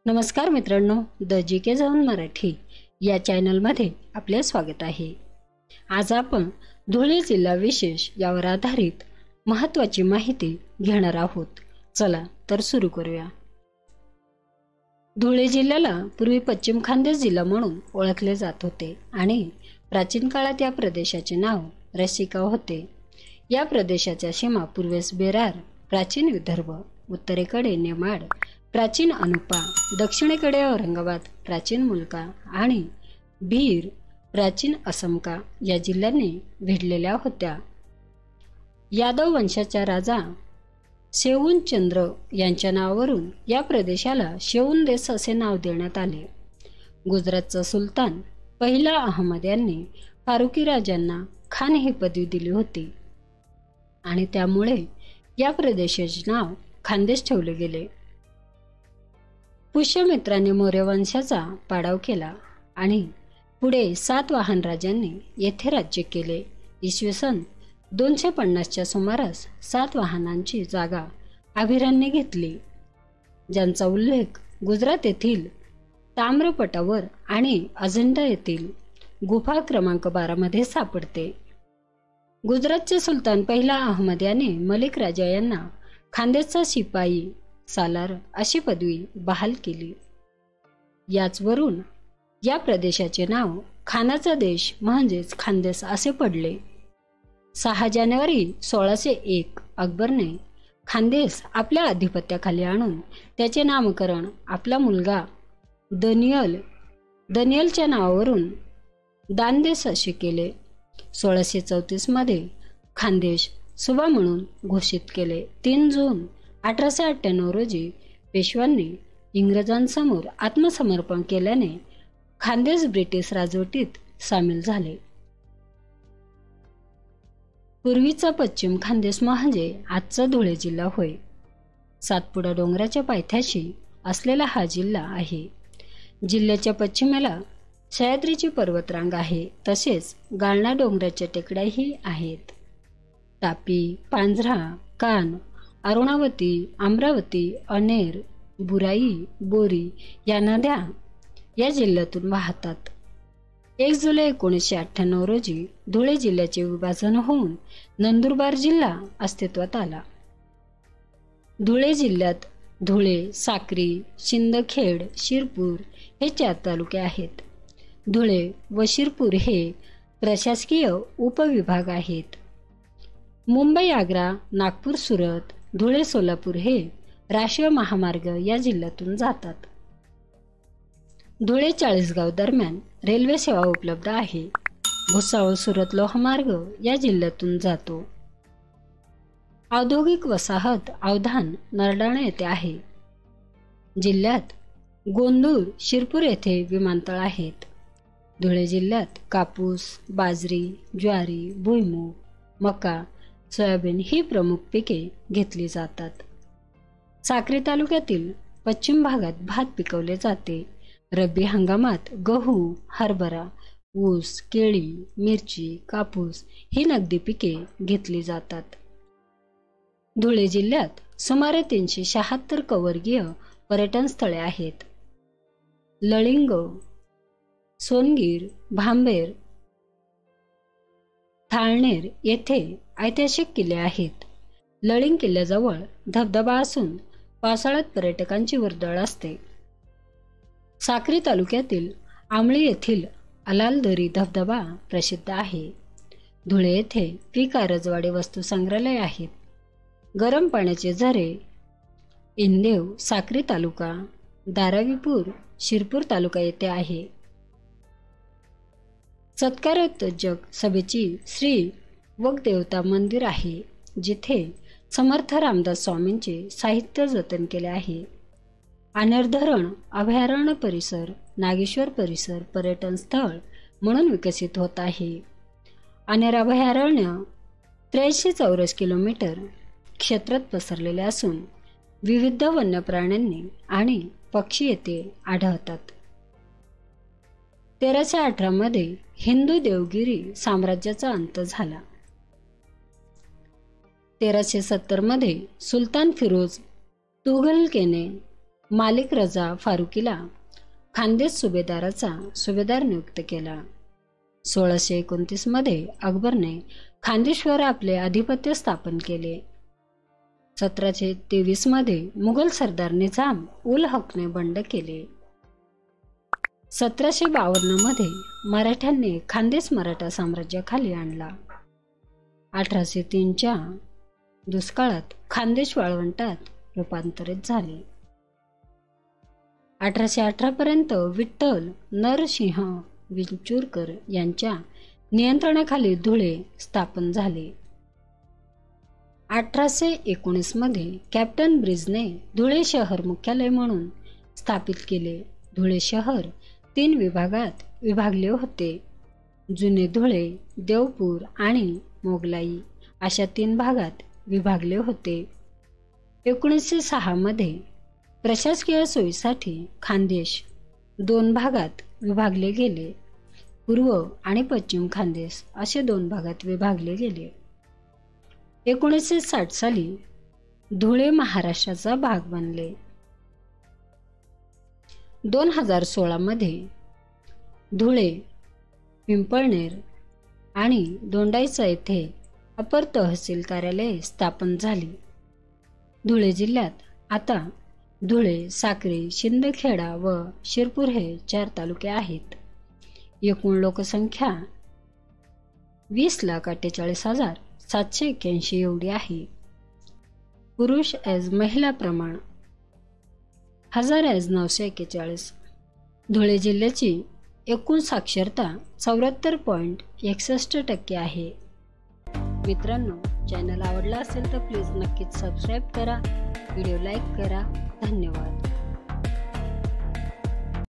नमस्कार मित्रांनो, the G K zone Marathi या चॅनलमध्ये आपले स्वागत आहे। आज आपण धुळे जिल्हा विशेष यावर आधारित महत्त्वाची माहिती घेणार आहोत। चला तर सुरू करूया। धुळे जिल्ह्याला पूर्वी पश्चिम खानदेश जिल्हा म्हणून ओळखले जात होते आणि प्राचीन काळात या प्रदेशाचे नाव रसिका होते। या प्रदेशाच्या सीमा पूर्वेस बेरार, प्राचीन विदर्भ, उत्तरेकडे नेमाड, प्राचीन अनुपा, दक्षिणेकडे औरंगाबाद, प्राचीन मुलका आणि भीर, प्राचीन असमका या जिल्ह्यांनी भिडलेल्या होत्या। यादव वंशाचा राजा शेऊन चंद्र यांच्या नावावरून या प्रदेशाला शेऊन देश असे नाव देण्यात आले। गुजरातचा सुलतान पहिला अहमद यांनी फारुकी राजांना खान ही पदवी दिली होती आणि त्यामुळे या प्रदेशाचे नाव खानदेश ठेवले गेले। पुष्यमित्राने मौर्य वंशाचा पाडाव केला आणि पुढे सातवाहन राजांनी येथे राज्य केले। इसवी सन 250च्या सुमारास सातवाहनांची जागा आभिरांनी घेतली, ज्यांचा उल्लेख गुजरात येथील ताम्रपटावर आणि अजंठा येथील गुफा क्रमांक 12 मध्ये सापडते। गुजरातचे सुलतान पहिला अहमद याने मलिक राजा यांना खानदेशचा शिपाई सालार अशी पदवी बहाल केली। याचवरून या प्रदेशाचे नाव खानाचा देश म्हणजेच खानदेश असे पडले। 6 जानेवारी 1601 अकबरने खानदेश आपल्या अधिपत्याखाली आणून त्याचे नामकरण आपला मुलगा दनियलच्या नावावरून दानदेश असे केले। 1634 मध्ये खानदेश सुबा म्हणून घोषित केले। 3 जून 1898 रोजी पेशव्यांनी इंग्रजांसमोर आत्मसमर्पण केल्याने खानदेश ब्रिटिश राजवटीत सामील झाले। पूर्वीचा पश्चिम खानदेश म्हणजे आजचा धुळे जिल्हा होय। सातपुडा डोंगराच्या पायथ्याशी असलेला हा जिल्हा आहे। जिल्ह्याच्या पश्चिमेला सह्याद्रीची पर्वतरांग आहे, तसेच गाळणा डोंगराच्या टेकड्याही आहेत। तापी, पांझरा, कान, अरुणावती, अमरावती, अनेर, बुराई, बोरी या नद्या या जिल्ह्यातून वाहतात। 1 जुलै 1998 रोजी धुळे जिल्ह्याचे विभाजन होऊन नंदुरबार जिल्हा अस्तित्वात आला। धुळे जिल्ह्यात धुळे, साक्री, शिंदखेड, शिरपूर हे 4 तालुके आहेत। धुळे व शिरपूर हे प्रशासकीय उपविभाग आहेत। मुंबई, आग्रा, नागपूर, सुरत, धुळे, सोलापूर हे राष्ट्रीय महामार्ग या जिल्ह्यातून जातात। धुळे चाळीसगाव दरम्यान रेल्वे सेवा उपलब्ध आहे। भुसावळ सुरत लोहमार्ग या जिल्ह्यातून जातो। औद्योगिक वसाहत अवधान नरडाणा येथे आहे। जिल्ह्यात गोंदूर, शिरपूर येथे विमानतळ आहेत। धुळे जिल्ह्यात कापूस, बाजरी, ज्वारी, भुईमूग, मका, सोयाबीन ही प्रमुख पिके घेतली जातात। साक्री तालुक्यातील पश्चिम भागात भात पिकवले जाते। रब्बी हंगामात गहू, हरभरा, ऊस, केळी, मिरची, कापूस ही नगदी पिके घेतली जातात। धुळे जिल्ह्यात सुमारे 376 कवर्गीय पर्यटन स्थळे आहेत। लळिंग, सोनगीर, भांबेर, थाळनेर येथे ऐतिहासिक किल्ले आहेत। लळिंग किल्ल्याजवळ धबधबा असून पावसाळ्यात पर्यटकांची वर्दळ असते। साक्री तालुक्यातील आमळी येथील अलालदरी धबधबा प्रसिद्ध आहे। धुळे येथे पिका रजवाडे वस्तू संग्रहालय आहेत। गरम पाण्याचे झरे इंदेव, साक्री तालुका, धारावीपूर, शिरपूर तालुका येथे आहे। सत्कारोत्तेजक सभेची श्री वगदेवता मंदिर आहे, जिथे समर्थ रामदास स्वामींचे साहित्य जतन केले आहे। आनेर धरण अभयारण्य परिसर नागेश्वर परिसर पर्यटन स्थळ म्हणून विकसित होत आहे। आनेर अभयारण्य 83 चौरस किलोमीटर क्षेत्रात पसरलेले असून विविध वन्य प्राण्यांनी आणि पक्षी येथे आढळतात। 1318 मध्ये हिंदू देवगिरी साम्राज्याचा अंत झाला। 1370 मध्ये सुलतान फिरोज तुघलकेने मालिक रजा फारुकीला खानदेश सुभेदाराचा सुभेदार नियुक्त केला. 1629 मध्ये अकबरने खानदेशवर आपले आधिपत्य स्थापन केले. 1723 मध्ये मुघल सरदार निजाम उल हकने बंड केले. 1752 मध्ये मराठ्यांनी खानदेश मराठा साम्राज्याखाली आणला. 1803 च्या दुष्काळात खानदेश वाळवंटात रूपांतरित झाले. 1818 पर्यंत विठ्ठल नरसिंह विंचुरकर यांच्या नियंत्रणाखाली धुळे स्थापन झाले. 1819 मध्ये कॅप्टन ब्रिजने धुळे शहर मुख्यालय म्हणून स्थापित केले. धुळे शहर 3 विभागात विभागले होते. जुने धुळे, देवपूर आणि मोगलाई अशा 3 भागात विभागले होते. 1906 मध्ये प्रशासकीय सोयीसाठी खानदेश 2 भागात विभागले गेले. पूर्व आणि पश्चिम खानदेश असे 2 भागात विभागले गेले. 1960 साली धुळे महाराष्ट्राचा भाग बनले. 2016 मध्ये धुळे, पिंपळनेर आणि दोंडाईचा येथे अपर तहसील कार्यालये स्थापन झाली. धुळे जिल्ह्यात आता धुळे, साक्री, शिंदखेडा व शिरपूर हे 4 तालुके आहेत. एकूण लोकसंख्या 20,48,781 एवढी आहे. पुरुष महिला प्रमाण 1000,941. धुळे जिल्ह्याची एकूण साक्षरता 74.61% आहे. मित्रांनो, चॅनल आवडला असेल तर प्लीज नक्कीच सबस्क्राईब करा, व्हिडिओ लाईक करा. धन्यवाद.